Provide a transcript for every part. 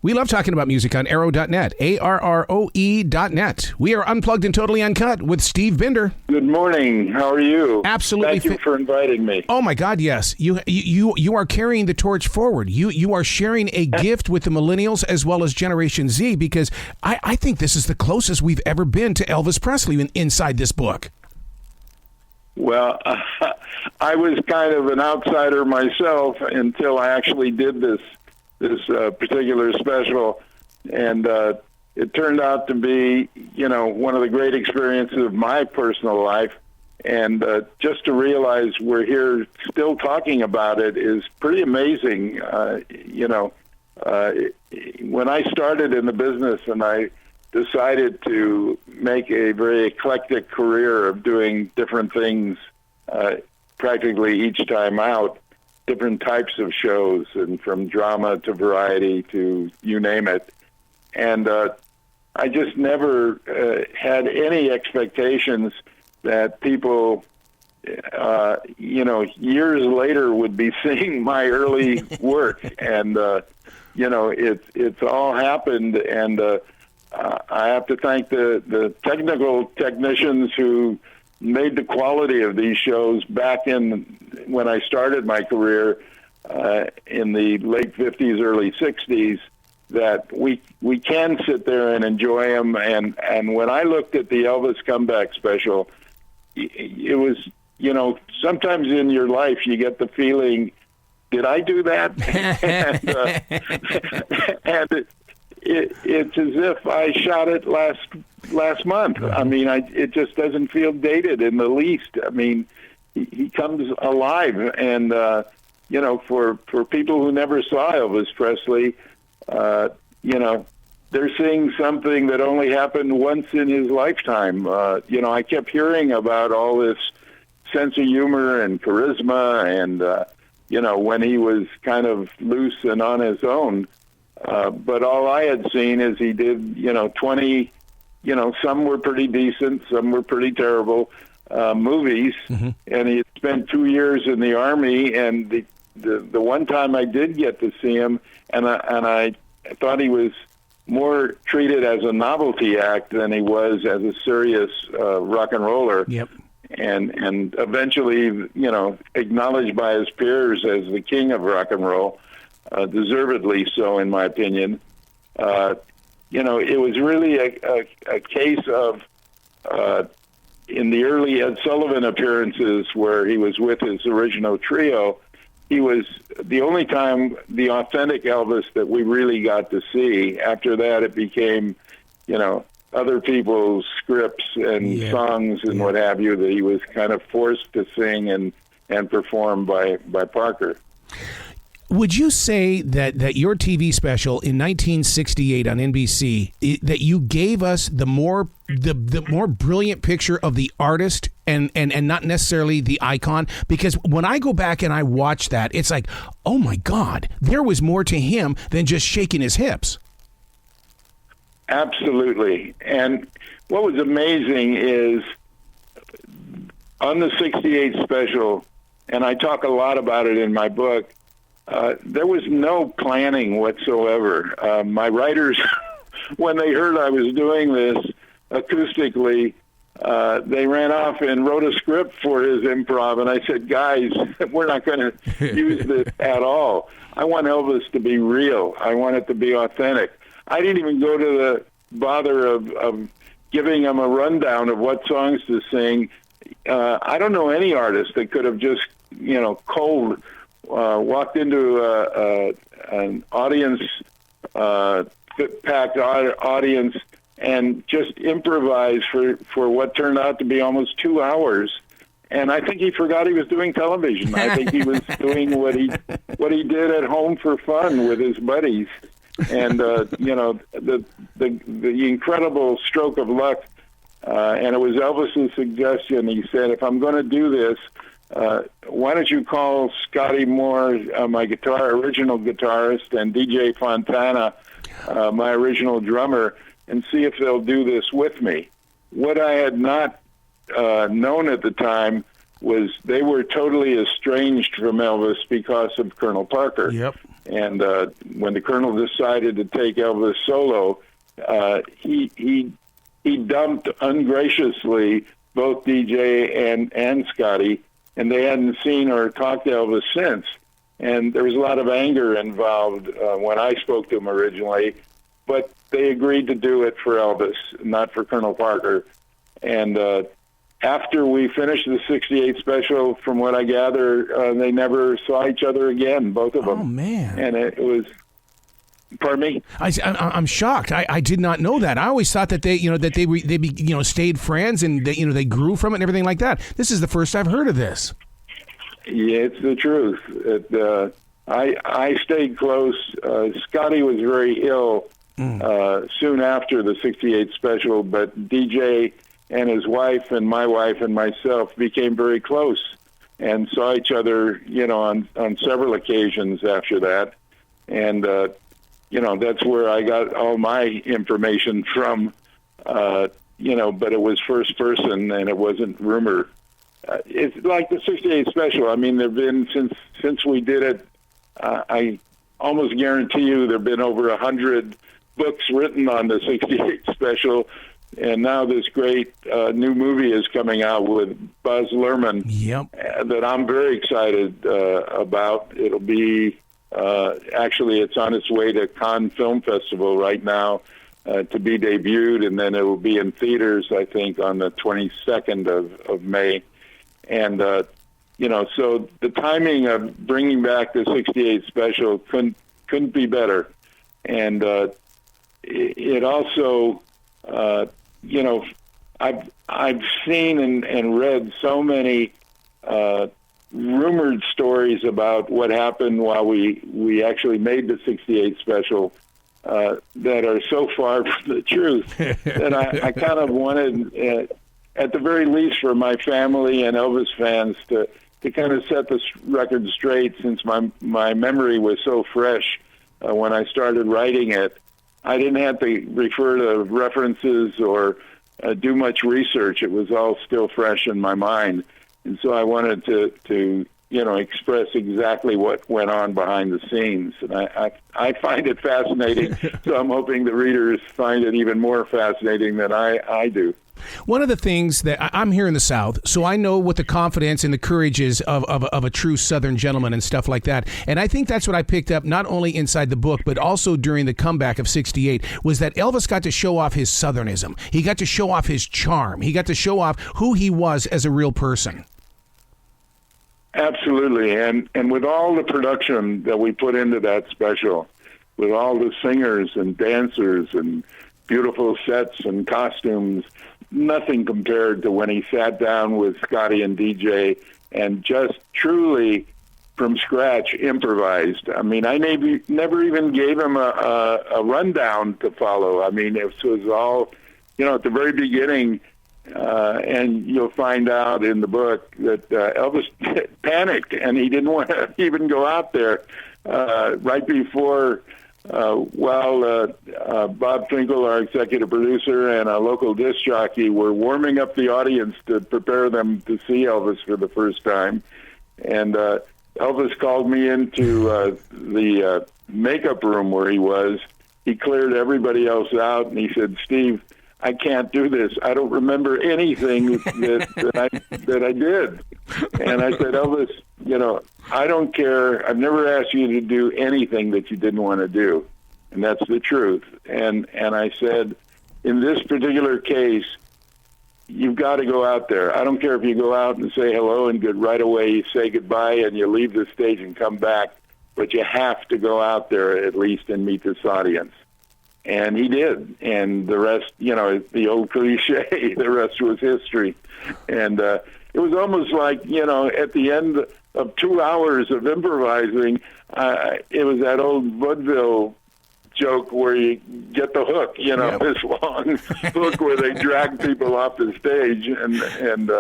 We love talking about music on arrow.net, ARROE.net. We are unplugged and totally uncut with Steve Binder. Good morning. How are you? Absolutely. Thank you for inviting me. Oh my God, yes. You are carrying the torch forward. You are sharing a gift with the millennials as well as Generation Z, because I think this is the closest we've ever been to Elvis Presley inside this book. Well, I was kind of an outsider myself until I actually did this particular special, and it turned out to be, one of the great experiences of my personal life. And just to realize we're here still talking about it is pretty amazing. When I started in the business and I decided to make a very eclectic career of doing different things practically each time out, different types of shows, and from drama to variety to you name it. And I just never had any expectations that people, years later would be seeing my early work. And, it's all happened. And I have to thank the technical technicians who made the quality of these shows back when I started my career in the late 50s, early 60s, that we can sit there and enjoy them. And when I looked at the Elvis comeback special, it was, sometimes in your life you get the feeling, did I do that? and it's as if I shot it last month. I mean, it just doesn't feel dated in the least. I mean, he comes alive, and for people who never saw Elvis Presley, they're seeing something that only happened once in his lifetime. I kept hearing about all this sense of humor and charisma, and when he was kind of loose and on his own. But all I had seen is he did, 20, some were pretty decent, some were pretty terrible movies. Mm-hmm. And he had spent 2 years in the Army, and the one time I did get to see him, and I thought he was more treated as a novelty act than he was as a serious rock and roller. Yep. And eventually, acknowledged by his peers as the king of rock and roll. Deservedly so, in my opinion. It was really a case of, in the early Ed Sullivan appearances where he was with his original trio, he was the only time the authentic Elvis that we really got to see. After that, it became, other people's scripts and songs and what have you that he was kind of forced to sing and perform by Parker. Would you say that your TV special in 1968 on NBC, that you gave us the more brilliant picture of the artist and not necessarily the icon? Because when I go back and I watch that, it's like, oh my God, there was more to him than just shaking his hips. Absolutely. And what was amazing is on the 68 special, and I talk a lot about it in my book, there was no planning whatsoever. My writers, when they heard I was doing this acoustically, they ran off and wrote a script for his improv, and I said, guys, we're not going to use this at all. I want Elvis to be real. I want it to be authentic. I didn't even go to the bother of giving him a rundown of what songs to sing. I don't know any artist that could have just, cold walked into an audience, packed audience, and just improvised for what turned out to be almost 2 hours. And I think he forgot he was doing television. I think he was doing what he did at home for fun with his buddies. And the incredible stroke of luck, and it was Elvis's suggestion. He said, if I'm going to do this, why don't you call Scotty Moore, my original guitarist, and DJ Fontana, my original drummer, and see if they'll do this with me. What I had not known at the time was they were totally estranged from Elvis because of Colonel Parker. Yep. And when the Colonel decided to take Elvis solo, he dumped ungraciously both DJ and Scotty, and they hadn't seen or talked to Elvis since. And there was a lot of anger involved when I spoke to him originally, but they agreed to do it for Elvis, not for Colonel Parker. And after we finished the 68 special, from what I gather, they never saw each other again, both of them. Oh, man. And it was... Pardon me? I'm shocked. I did not know that. I always thought that they stayed friends and they grew from it and everything like that. This is the first I've heard of this. Yeah, it's the truth. I stayed close. Scotty was very ill soon after the 68 special, but DJ and his wife and my wife and myself became very close and saw each other, on several occasions after that. And, that's where I got all my information from, but it was first person and it wasn't rumor. It's like the 68 special. I mean, there have been, since we did it, I almost guarantee you there have been over 100 books written on the 68 special. And now this great new movie is coming out with Baz Luhrmann. Yep. That I'm very excited about. It'll be... actually, it's on its way to Cannes Film Festival right now to be debuted, and then it will be in theaters, I think, on the 22nd of May. And, so the timing of bringing back the 68 special couldn't be better. And it also, I've seen and read so many rumored stories about what happened while we actually made the 68 special that are so far from the truth that I kind of wanted, at the very least for my family and Elvis fans, to kind of set this record straight, since my memory was so fresh when I started writing it. I didn't have to refer to references or do much research. It was all still fresh in my mind. And so I wanted to express exactly what went on behind the scenes. And I find it fascinating, so I'm hoping the readers find it even more fascinating than I do. One of the things that I'm here in the South, so I know what the confidence and the courage is of a true Southern gentleman and stuff like that. And I think that's what I picked up not only inside the book, but also during the comeback of 68, was that Elvis got to show off his Southernism. He got to show off his charm. He got to show off who he was as a real person. Absolutely. And with all the production that we put into that special, with all the singers and dancers and beautiful sets and costumes, nothing compared to when he sat down with Scotty and DJ and just truly from scratch improvised. I mean, I never even gave him a rundown to follow. I mean, it was all, at the very beginning, and you'll find out in the book that Elvis panicked and he didn't want to even go out there right before Bob Finkel, our executive producer, and a local disc jockey were warming up the audience to prepare them to see Elvis for the first time. And Elvis called me into the makeup room where he was. He cleared everybody else out, and he said, "Steve, I can't do this. I don't remember anything that I did." And I said, "Elvis, I don't care. I've never asked you to do anything that you didn't want to do." And that's the truth. And I said, in this particular case, you've got to go out there. I don't care if you go out and say hello and right away you say goodbye and you leave the stage and come back, but you have to go out there at least and meet this audience. And he did. And the rest, the old cliche, the rest was history. And it was almost like, at the end of 2 hours of improvising, it was that old vaudeville joke where you get the hook, this long hook where they drag people off the stage. And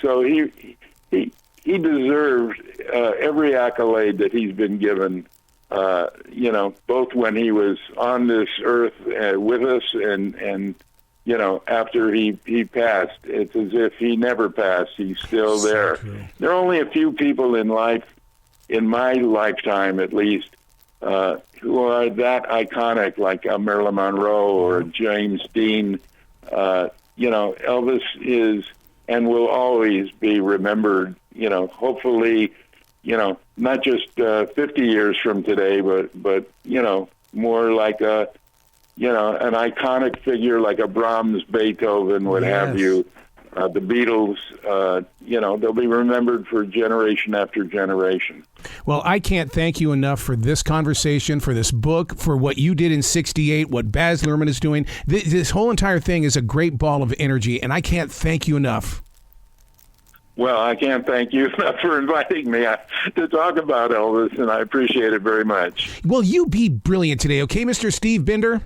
so he deserved every accolade that he's been given, both when he was on this earth with us and after he passed. It's as if he never passed. He's still there. True. There are only a few people in life in my lifetime at least, who are that iconic, like Marilyn Monroe or James Dean. Elvis is and will always be remembered, hopefully, not just 50 years from today, but more like an iconic figure like a Brahms, Beethoven, what have you. The Beatles, they'll be remembered for generation after generation. Well, I can't thank you enough for this conversation, for this book, for what you did in '68, what Baz Luhrmann is doing. This whole entire thing is a great ball of energy, and I can't thank you enough. Well, I can't thank you enough for inviting me to talk about Elvis, and I appreciate it very much. Well, you be brilliant today, okay, Mr. Steve Binder?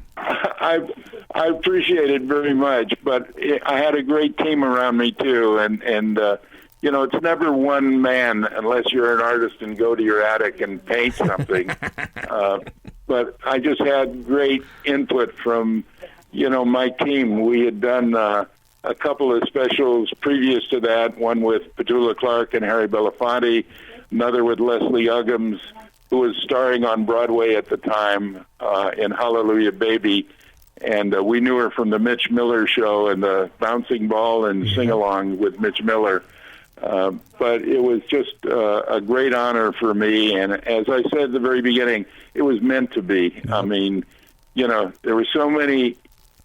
I appreciate it very much, but I had a great team around me too, and it's never one man unless you're an artist and go to your attic and paint something. But I just had great input from my team. We had done a couple of specials previous to that, one with Petula Clark and Harry Belafonte, another with Leslie Uggams, who was starring on Broadway at the time in Hallelujah Baby. And we knew her from the Mitch Miller Show and the Bouncing Ball and Sing-Along with Mitch Miller. But it was just a great honor for me. And as I said at the very beginning, it was meant to be. I mean, there were so many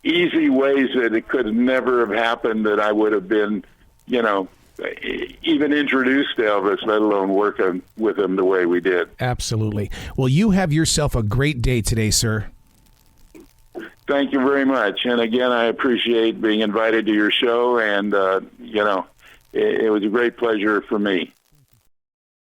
easy ways that it could never have happened that I would have been, even introduced to Elvis, let alone working with him the way we did. Absolutely. Well, you have yourself a great day today, sir. Thank you very much. And again, I appreciate being invited to your show, and, it was a great pleasure for me.